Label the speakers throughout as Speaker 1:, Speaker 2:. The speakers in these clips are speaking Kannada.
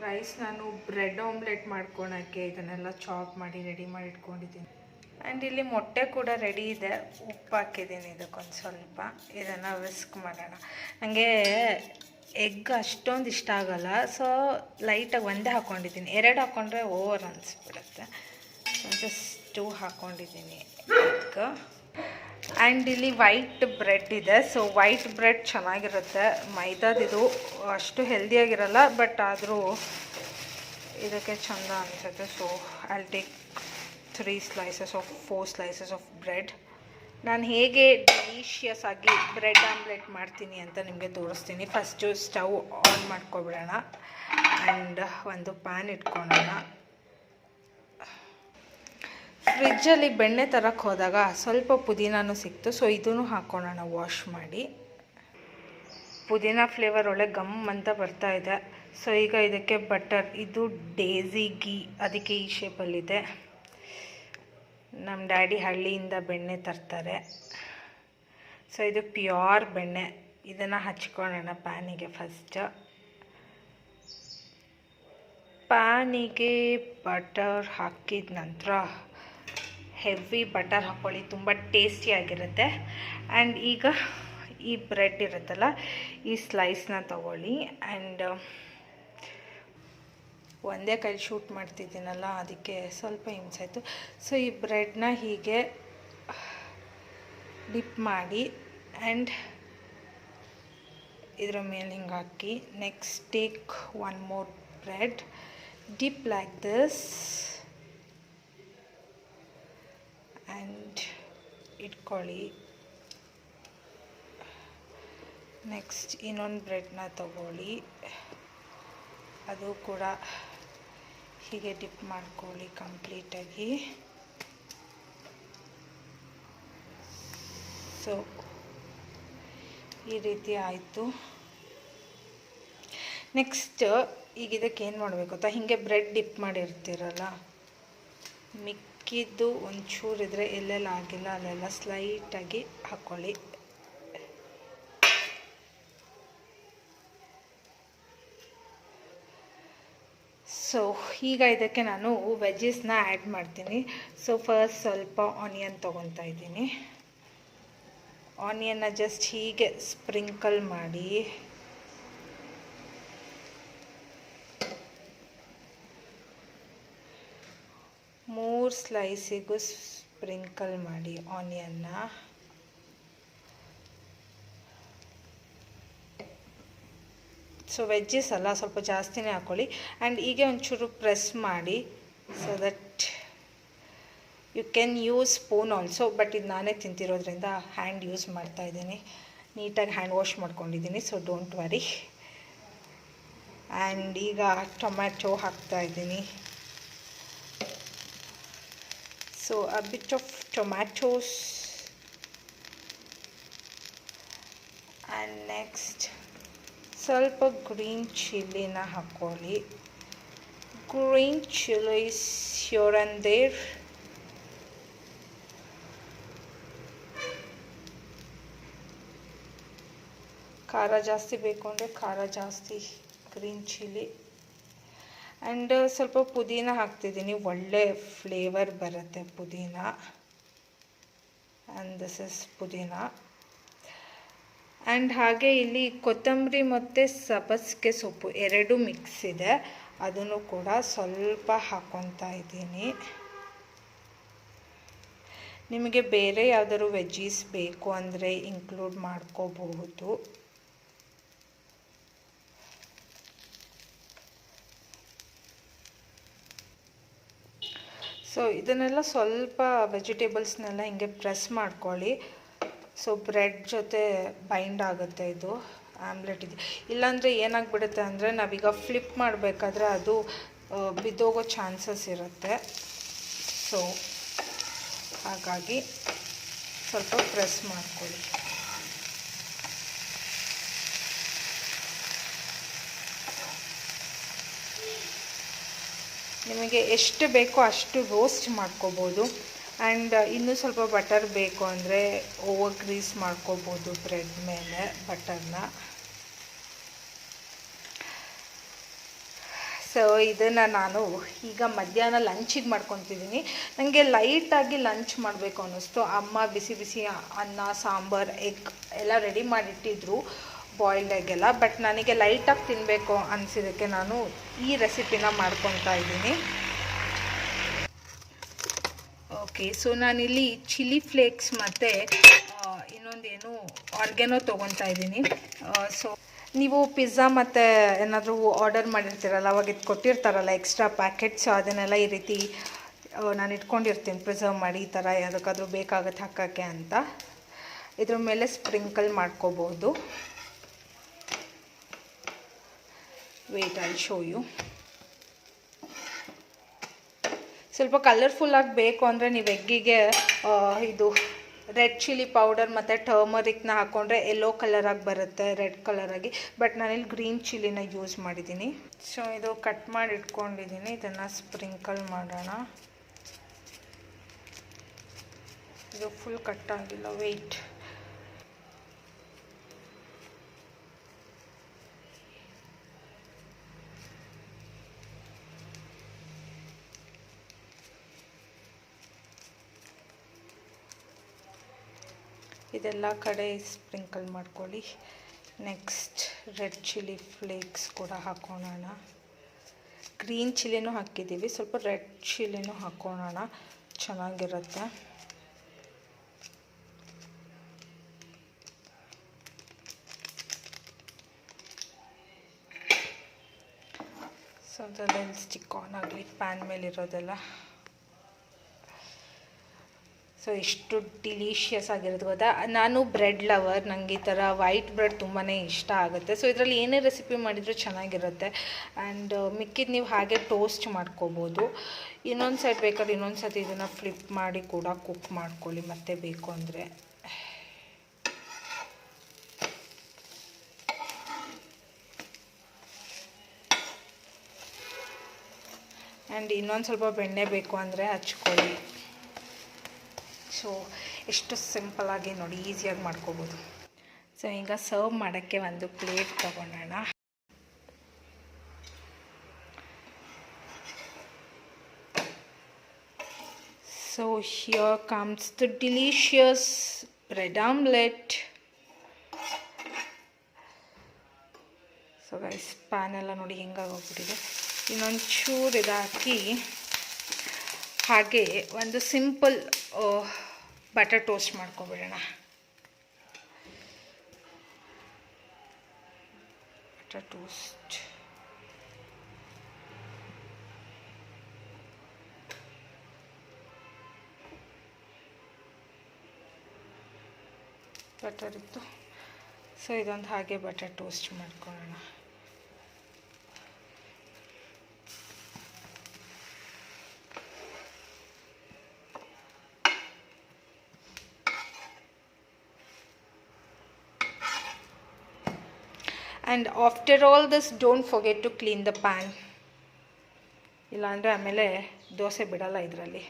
Speaker 1: ಗೈಸ್, ನಾನು ಬ್ರೆಡ್ ಆಮ್ಲೆಟ್ ಮಾಡ್ಕೊಳಕ್ಕೆ ಇದನ್ನೆಲ್ಲ ಚಾಪ್ ಮಾಡಿ ರೆಡಿ ಮಾಡಿ ಇಟ್ಕೊಂಡಿದ್ದೀನಿ. ಆ್ಯಂಡ್ ಇಲ್ಲಿ ಮೊಟ್ಟೆ ಕೂಡ ರೆಡಿ ಇದೆ. ಉಪ್ಪು ಹಾಕಿದ್ದೀನಿ ಇದಕ್ಕೊಂದು ಸ್ವಲ್ಪ. ಇದನ್ನು ವಿಸ್ಕ್ ಮಾಡೋಣ. ನನಗೆ ಎಗ್ ಅಷ್ಟೊಂದು ಇಷ್ಟ ಆಗೋಲ್ಲ, ಸೊ ಲೈಟಾಗಿ ಒಂದೇ ಹಾಕ್ಕೊಂಡಿದ್ದೀನಿ. 2 ಹಾಕ್ಕೊಂಡ್ರೆ ಓವರ್ ಅನಿಸ್ಬಿಡುತ್ತೆ. ಸೊ ಜಸ್ಟ್ 2 ಹಾಕ್ಕೊಂಡಿದ್ದೀನಿ ಎಗ್. ಆ್ಯಂಡ್ ಇಲ್ಲಿ ವೈಟ್ ಬ್ರೆಡ್ ಇದೆ. ಸೊ ವೈಟ್ ಬ್ರೆಡ್ ಚೆನ್ನಾಗಿರುತ್ತೆ. ಮೈದಾದಿದು ಅಷ್ಟು ಹೆಲ್ದಿಯಾಗಿರಲ್ಲ, ಬಟ್ ಆದರೂ ಇದಕ್ಕೆ ಚೆಂದ ಅನಿಸುತ್ತೆ. So I take 3 slices or 4 slices of bread. ನಾನು ಹೇಗೆ ಡೆಲಿಷಿಯಸ್ ಆಗಿ ಬ್ರೆಡ್ ಆಮ್ಲೆಟ್ ಮಾಡ್ತೀನಿ ಅಂತ ನಿಮಗೆ ತೋರಿಸ್ತೀನಿ. ಫಸ್ಟು ಸ್ಟವ್ ಆನ್ ಮಾಡ್ಕೊಬಿಡೋಣ ಆ್ಯಂಡ್ ಒಂದು ಪ್ಯಾನ್ ಇಟ್ಕೊಳ್ಳೋಣ. ಫ್ರಿಜ್ಜಲ್ಲಿ ಬೆಣ್ಣೆ ತರಕ್ಕೆ ಹೋದಾಗ ಸ್ವಲ್ಪ ಪುದೀನೂ ಸಿಕ್ತು. ಸೊ ಇದನ್ನು ಹಾಕ್ಕೊಳ್ಳೋಣ ವಾಶ್ ಮಾಡಿ. ಪುದೀನ ಫ್ಲೇವರ್ ಒಳ್ಳೆ ಗಮ್ ಅಂತ ಬರ್ತಾ ಇದೆ. ಸೊ ಈಗ ಇದಕ್ಕೆ ಬಟರ್, ಇದು ಡೇಸಿ ಗೀ, ಅದಕ್ಕೆ ಈ ಶೇಪಲ್ಲಿದೆ. ನಮ್ಮ ಡ್ಯಾಡಿ ಹಳ್ಳಿಯಿಂದ ಬೆಣ್ಣೆ ತರ್ತಾರೆ. ಸೊ ಇದು ಪ್ಯೂರ್ ಬೆಣ್ಣೆ. ಇದನ್ನು ಹಚ್ಕೊಳ್ಳೋಣ ಪ್ಯಾನಿಗೆ. ಫಸ್ಟ್ ಪ್ಯಾನಿಗೆ ಬಟರ್ ಹಾಕಿದ ನಂತರ ಹೆವಿ ಬಟರ್ ಹಾಕ್ಕೊಳ್ಳಿ, ತುಂಬ ಟೇಸ್ಟಿಯಾಗಿರುತ್ತೆ. ಆ್ಯಂಡ್ ಈಗ ಈ ಬ್ರೆಡ್ ಇರುತ್ತಲ್ಲ, ಈ ಸ್ಲೈಸ್ನ ತಗೊಳ್ಳಿ. ಆ್ಯಂಡ್ ಒಂದೇ ಕೈ ಶೂಟ್ ಮಾಡ್ತಿದ್ದೀನಲ್ಲ, ಅದಕ್ಕೆ ಸ್ವಲ್ಪ ಹಿಂಸೆ ಆಯಿತು. ಸೊ ಈ ಬ್ರೆಡ್ನ ಹೀಗೆ ಡಿಪ್ ಮಾಡಿ ಆ್ಯಂಡ್ ಇದರ ಮೇಲೆ ಹಿಂಗೆ ಹಾಕಿ, next take 1 more bread, dip like this and ಇಟ್ಕೊಳ್ಳಿ. ನೆಕ್ಸ್ಟ್ ಇನ್ನೊಂದು ಬ್ರೆಡ್ನ ತಗೊಳ್ಳಿ, ಅದು ಕೂಡ ಹೀಗೆ ಡಿಪ್ ಮಾಡ್ಕೊಳ್ಳಿ ಕಂಪ್ಲೀಟಾಗಿ. ಸೊ ಈ ರೀತಿ ಆಯಿತು. ನೆಕ್ಸ್ಟ್ ಈಗ ಇದಕ್ಕೆ ಏನು ಮಾಡಬೇಕು ಅಂತ, ಹೀಗೆ ಬ್ರೆಡ್ ಡಿಪ್ ಮಾಡಿರ್ತೀರಲ್ಲ, ಮಿಕ್ಕಿದ್ದು ಒಂಚೂರಿದ್ರೆ ಎಲ್ಲೆಲ್ಲ ಆಗಿಲ್ಲ ಅಲ್ಲೆಲ್ಲ ಸ್ಲೈಟಾಗಿ ಹಾಕ್ಕೊಳ್ಳಿ. ಸೊ ಈಗ ಇದಕ್ಕೆ ನಾನು ವೆಜ್ಜಸ್ನ ಆ್ಯಡ್ ಮಾಡ್ತೀನಿ. ಸೊ ಫಸ್ಟ್ ಸ್ವಲ್ಪ ಆನಿಯನ್ ತೊಗೊತಾ ಇದ್ದೀನಿ. ಆನಿಯನ್ನ ಜಸ್ಟ್ ಹೀಗೆ ಸ್ಪ್ರಿಂಕಲ್ ಮಾಡಿ, ಮೂರು ಸ್ಲೈಸಿಗೂ ಸ್ಪ್ರಿಂಕಲ್ ಮಾಡಿ ಆನಿಯನ್ನ. ಸೊ ವೆಜ್ಜಸ್ ಅಲ್ಲ, ಸ್ವಲ್ಪ ಜಾಸ್ತಿನೇ ಹಾಕ್ಕೊಳ್ಳಿ. ಆ್ಯಂಡ್ ಹೀಗೆ ಒಂಚೂರು ಪ್ರೆಸ್ ಮಾಡಿ, so that you can use spoon also, but ಇದು ನಾನೇ ತಿಂತಿರೋದ್ರಿಂದ ಹ್ಯಾಂಡ್ ಯೂಸ್ ಮಾಡ್ತಾಯಿದ್ದೀನಿ. ನೀಟಾಗಿ ಹ್ಯಾಂಡ್ ವಾಶ್ ಮಾಡ್ಕೊಂಡಿದ್ದೀನಿ, ಸೊ ಡೋಂಟ್ ವರಿ. ಆ್ಯಂಡ್ ಈಗ ಟೊಮ್ಯಾಟೊ ಹಾಕ್ತಾಯಿದ್ದೀನಿ. So a bit of tomatoes and next ಸ್ವಲ್ಪ ಗ್ರೀನ್ ಚಿಲ್ಲಿನ ಹಾಕ್ಕೊಳ್ಳಿ. Green chillies here and there. ಖಾರ ಜಾಸ್ತಿ ಬೇಕು ಅಂದರೆ ಖಾರ ಜಾಸ್ತಿ, ಗ್ರೀನ್ ಚಿಲ್ಲಿ. ಆ್ಯಂಡ್ ಸ್ವಲ್ಪ ಪುದೀನ ಹಾಕ್ತಿದ್ದೀನಿ, ಒಳ್ಳೆ ಫ್ಲೇವರ್ ಬರುತ್ತೆ ಪುದೀನ. ಆ್ಯಂಡ್ ದಿಸ್ ಇಸ್ ಪುದೀನ. ಆ್ಯಂಡ್ ಹಾಗೆ ಇಲ್ಲಿ ಕೊತ್ತಂಬರಿ ಮತ್ತು ಸಬ್ಬಸಿಗೆ ಸೊಪ್ಪು 2 ಮಿಕ್ಸ್ ಇದೆ, ಅದನ್ನು ಕೂಡ ಸ್ವಲ್ಪ ಹಾಕ್ಕೊತಾ ಇದ್ದೀನಿ. ನಿಮಗೆ ಬೇರೆ ಯಾವ್ದಾದ್ರು ವೆಜ್ಜೀಸ್ ಬೇಕು ಅಂದರೆ ಇನ್ಕ್ಲೂಡ್ ಮಾಡ್ಕೋಬಹುದು. ಸೊ ಇದನ್ನೆಲ್ಲ ಸ್ವಲ್ಪ ವೆಜಿಟೇಬಲ್ಸ್ನೆಲ್ಲ ಹಿಂಗೆ ಪ್ರೆಸ್ ಮಾಡ್ಕೊಳ್ಳಿ. ಸೊ ಬ್ರೆಡ್ ಜೊತೆ ಬೈಂಡ್ ಆಗುತ್ತೆ ಇದು ಆಮ್ಲೆಟ್. ಇದೆ ಇಲ್ಲಾಂದರೆ ಏನಾಗ್ಬಿಡುತ್ತೆ ಅಂದರೆ ನಾವೀಗ ಫ್ಲಿಪ್ ಮಾಡಬೇಕಾದ್ರೆ ಅದು ಬಿದ್ದೋಗೋ ಚಾನ್ಸಸ್ ಇರುತ್ತೆ. ಸೊ ಹಾಗಾಗಿ ಸ್ವಲ್ಪ ಪ್ರೆಸ್ ಮಾಡ್ಕೊಳ್ಳಿ. ನಿಮಗೆ ಎಷ್ಟು ಬೇಕೋ ಅಷ್ಟು ರೋಸ್ಟ್ ಮಾಡ್ಕೋಬೋದು. ಆ್ಯಂಡ್ ಇನ್ನೂ ಸ್ವಲ್ಪ ಬಟರ್ ಬೇಕು ಅಂದರೆ ಓವರ್ ಗ್ರೀಸ್ ಮಾಡ್ಕೋಬೋದು ಬ್ರೆಡ್ ಮೇಲೆ ಬಟರ್ನ. ಸೊ ಇದನ್ನು ನಾನು ಈಗ ಮಧ್ಯಾಹ್ನ ಲಂಚಿಗೆ ಮಾಡ್ಕೊತಿದ್ದೀನಿ. ನನಗೆ ಲೈಟಾಗಿ ಲಂಚ್ ಮಾಡಬೇಕು ಅನ್ನಿಸ್ತು. ಅಮ್ಮ ಬಿಸಿ ಬಿಸಿ ಅನ್ನ, ಸಾಂಬಾರು, ಎಗ್ ಎಲ್ಲ ರೆಡಿ ಮಾಡಿಟ್ಟಿದ್ರು, ಬಾಯ್ಲ್ಡ್ ಎಗ್ ಎಲ್ಲ. ಬಟ್ ನನಗೆ ಲೈಟಾಗಿ ತಿನ್ನಬೇಕು ಅನಿಸಿದ್ದಕ್ಕೆ ನಾನು ಈ ರೆಸಿಪಿನ ಮಾಡ್ಕೊತಾ ಇದ್ದೀನಿ. ಓಕೆ, ಸೊ ನಾನಿಲ್ಲಿ ಚಿಲ್ಲಿ ಫ್ಲೇಕ್ಸ್ ಮತ್ತು ಇನ್ನೊಂದೇನು ಆರ್ಗ್ಯಾನೋ ತೊಗೊತಾ ಇದ್ದೀನಿ. ಸೊ ನೀವು ಪಿಜ್ಜಾ ಮತ್ತು ಏನಾದರೂ ಆರ್ಡರ್ ಮಾಡಿರ್ತೀರಲ್ಲ, ಅವಾಗ ಇದು ಕೊಟ್ಟಿರ್ತಾರಲ್ಲ ಎಕ್ಸ್ಟ್ರಾ ಪ್ಯಾಕೆಟ್ಸ್, ಅದನ್ನೆಲ್ಲ ಈ ರೀತಿ ನಾನು ಇಟ್ಕೊಂಡಿರ್ತೀನಿ ಪ್ರಿಸರ್ವ್ ಮಾಡಿ, ಈ ಥರ ಯಾವುದಕ್ಕಾದ್ರೂ ಬೇಕಾಗುತ್ತೆ ಹಾಕೋಕ್ಕೆ ಅಂತ. ಇದ್ರ ಮೇಲೆ ಸ್ಪ್ರಿಂಕಲ್ ಮಾಡ್ಕೋಬೋದು. Wait, I show you. ಸ್ವಲ್ಪ ಕಲರ್ಫುಲ್ಲಾಗಿ ಬೇಕು ಅಂದರೆ ನೀವು ಎಗ್ಗಿಗೆ ಇದು ರೆಡ್ ಚಿಲ್ಲಿ ಪೌಡರ್ ಮತ್ತು ಟರ್ಮರಿಕ್ನ ಹಾಕ್ಕೊಂಡ್ರೆ ಯೆಲ್ಲೋ ಕಲರಾಗಿ ಬರುತ್ತೆ, ರೆಡ್ ಕಲರಾಗಿ. ಬಟ್ ನಾನಿಲ್ಲಿ ಗ್ರೀನ್ ಚಿಲ್ಲಿನ ಯೂಸ್ ಮಾಡಿದ್ದೀನಿ. ಸೊ ಇದು ಕಟ್ ಮಾಡಿ ಇಟ್ಕೊಂಡಿದ್ದೀನಿ, ಇದನ್ನು ಸ್ಪ್ರಿಂಕಲ್ ಮಾಡೋಣ. ಇದು ಫುಲ್ ಕಟ್ ಆಗಿಲ್ಲ, ವೆಯ್ಟ್. ಇದೆಲ್ಲ ಕಡೆ ಸ್ಪ್ರಿಂಕಲ್ ಮಾಡ್ಕೊಳ್ಳಿ. ನೆಕ್ಸ್ಟ್ ರೆಡ್ ಚಿಲ್ಲಿ ಫ್ಲೇಕ್ಸ್ ಕೂಡ ಹಾಕೋಣ. ಗ್ರೀನ್ ಚಿಲ್ಲಿನೂ ಹಾಕಿದ್ದೀವಿ, ಸ್ವಲ್ಪ ರೆಡ್ ಚಿಲ್ಲಿನೂ ಹಾಕೋಣ, ಚೆನ್ನಾಗಿರುತ್ತೆ. ಸೊ ಅದೆಲ್ಲ ಸ್ಟಿಕ್ ಆನ್ ಆಗಲಿ, ಪ್ಯಾನ್ ಮೇಲಿರೋದೆಲ್ಲ. ಸೊ ಎಷ್ಟು ಡಿಲೀಷಿಯಸ್ ಆಗಿರೋದು ಗೊತ್ತಾ. ನಾನು ಬ್ರೆಡ್ ಲವರ್, ನನಗೆ ಈ ಥರ ವೈಟ್ ಬ್ರೆಡ್ ತುಂಬಾ ಇಷ್ಟ ಆಗುತ್ತೆ. ಸೊ ಇದರಲ್ಲಿ ಏನೇ ರೆಸಿಪಿ ಮಾಡಿದರೂ ಚೆನ್ನಾಗಿರುತ್ತೆ. ಆ್ಯಂಡ್ ಮಿಕ್ಕಿದ್ದು ನೀವು ಹಾಗೆ ಟೋಸ್ಟ್ ಮಾಡ್ಕೋಬೋದು. ಇನ್ನೊಂದು ಸೈಡ್ ಬೇಕಾದ್ರೆ ಇನ್ನೊಂದು ಸತಿ ಇದನ್ನು ಫ್ಲಿಪ್ ಮಾಡಿ ಕೂಡ ಕುಕ್ ಮಾಡ್ಕೊಳ್ಳಿ ಮತ್ತೆ ಬೇಕು ಅಂದರೆ. ಆ್ಯಂಡ್ ಇನ್ನೊಂದು ಸ್ವಲ್ಪ ಬೆಣ್ಣೆ ಬೇಕು ಅಂದರೆ ಹಚ್ಕೊಳ್ಳಿ. ಸೊ ಎಷ್ಟು ಸಿಂಪಲ್ಲಾಗಿ ನೋಡಿ, ಈಸಿಯಾಗಿ ಮಾಡ್ಕೋಬೋದು. ಸೊ ಈಗ ಸರ್ವ್ ಮಾಡೋಕ್ಕೆ ಒಂದು ಪ್ಲೇಟ್ ತಗೊಳ್ಳೋಣ. So here comes the delicious bread omelette. So guys, pan ಎಲ್ಲ ನೋಡಿ ಹೆಂಗಾಗೋಗ್ಬಿಟ್ಟಿದೆ. ಇನ್ನೊಂದು ಚೂರು ಇದಾಕಿ ಹಾಗೆ ಒಂದು ಸಿಂಪಲ್ ಬಟರ್ ಟೋಸ್ಟ್ ಮಾಡ್ಕೊಬಿಡೋಣ. Butter toast. ಬಟರ್ ಇತ್ತು, ಸೊ ಇದೊಂದು ಹಾಗೆ ಬಟರ್ ಟೋಸ್ಟ್ ಮಾಡ್ಕೊಳ್ಳೋಣ. And after all this don't forget to clean the pan, ಇಲ್ಲಾಂದರೆ ಆಮೇಲೆ ದೋಸೆ ಬಿಡಲ್ಲ ಇದರಲ್ಲಿ.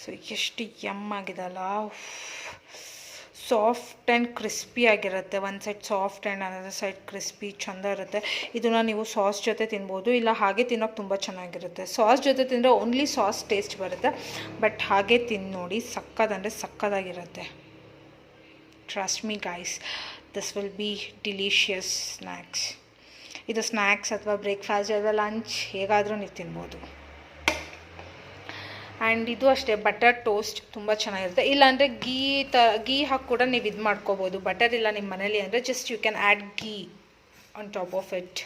Speaker 1: ಸೊ ಎಷ್ಟು ಯಮ್ಮಾಗಿದಲ್ಲ, ಸಾಫ್ಟ್ ಆ್ಯಂಡ್ ಕ್ರಿಸ್ಪಿ ಆಗಿರುತ್ತೆ. ಒಂದು side soft and another side crispy, ಚೆಂದ ಇರುತ್ತೆ. ಇದನ್ನು ನೀವು ಸಾಸ್ ಜೊತೆ ತಿನ್ಬೋದು, ಇಲ್ಲ ಹಾಗೆ ತಿನ್ನೋಕೆ ತುಂಬ ಚೆನ್ನಾಗಿರುತ್ತೆ. ಸಾಸ್ ಜೊತೆ ತಿಂದರೆ ಓನ್ಲಿ ಸಾಸ್ ಟೇಸ್ಟ್ ಬರುತ್ತೆ, ಬಟ್ ಹಾಗೆ ತಿಂದು ನೋಡಿ, ಸಕ್ಕದಂದರೆ ಸಕ್ಕದಾಗಿರುತ್ತೆ. Trust me guys, this will be delicious snacks. ಇದು ಸ್ನ್ಯಾಕ್ಸ್ ಅಥವಾ ಬ್ರೇಕ್ಫಾಸ್ಟ್ ಅಥವಾ ಲಂಚ್ ಹೇಗಾದರೂ ನೀವು ತಿನ್ಬೋದು. ಆ್ಯಂಡ್ ಇದು ಅಷ್ಟೇ, ಬಟರ್ ಟೋಸ್ಟ್ ತುಂಬ ಚೆನ್ನಾಗಿರುತ್ತೆ. ಇಲ್ಲಾಂದರೆ ಗೀ ಹಾಕಿ ಕೂಡ ನೀವು ಇದು ಮಾಡ್ಕೋಬೋದು. ಬಟರ್ ಇಲ್ಲ ನಿಮ್ಮ ಮನೇಲಿ ಅಂದರೆ just you can add ghee on top of it,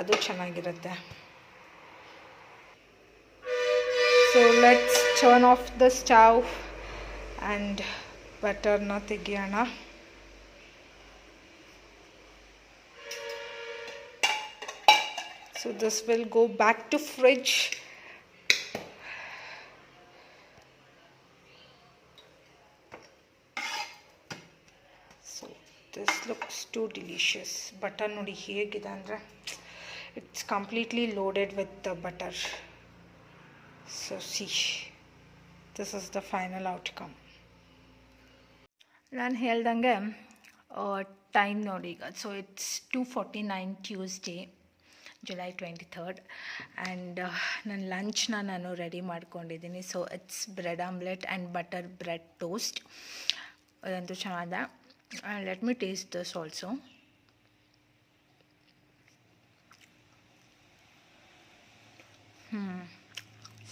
Speaker 1: ಅದು ಚೆನ್ನಾಗಿರುತ್ತೆ. So let's turn off the stove and ಬಟರ್ನ ತೆಗಿಯೋಣ. So this will go back to fridge. So this looks too delicious. Butter ನೋಡಿ ಹೇಗಿದೆ ಅಂದರೆ, it's completely loaded with the butter. So see, this is the final outcome. ನಾನು ಹೇಳ್ದಂಗೆ ಟೈಮ್ ನೋಡಿ ಈಗ. So it's 2:49 Tuesday. July 23rd. And ನನ್ನ ಲಂಚ್ನ ನಾನು ರೆಡಿ ಮಾಡ್ಕೊಂಡಿದ್ದೀನಿ. So it's bread omelette and butter bread toast. ಅದಂತೂ ಚೆನ್ನಾಗಿದೆ. And let me taste this also.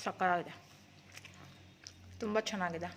Speaker 1: ಸಕ್ಕತ್ತಾಗಿದೆ, ತುಂಬ ಚೆನ್ನಾಗಿದೆ.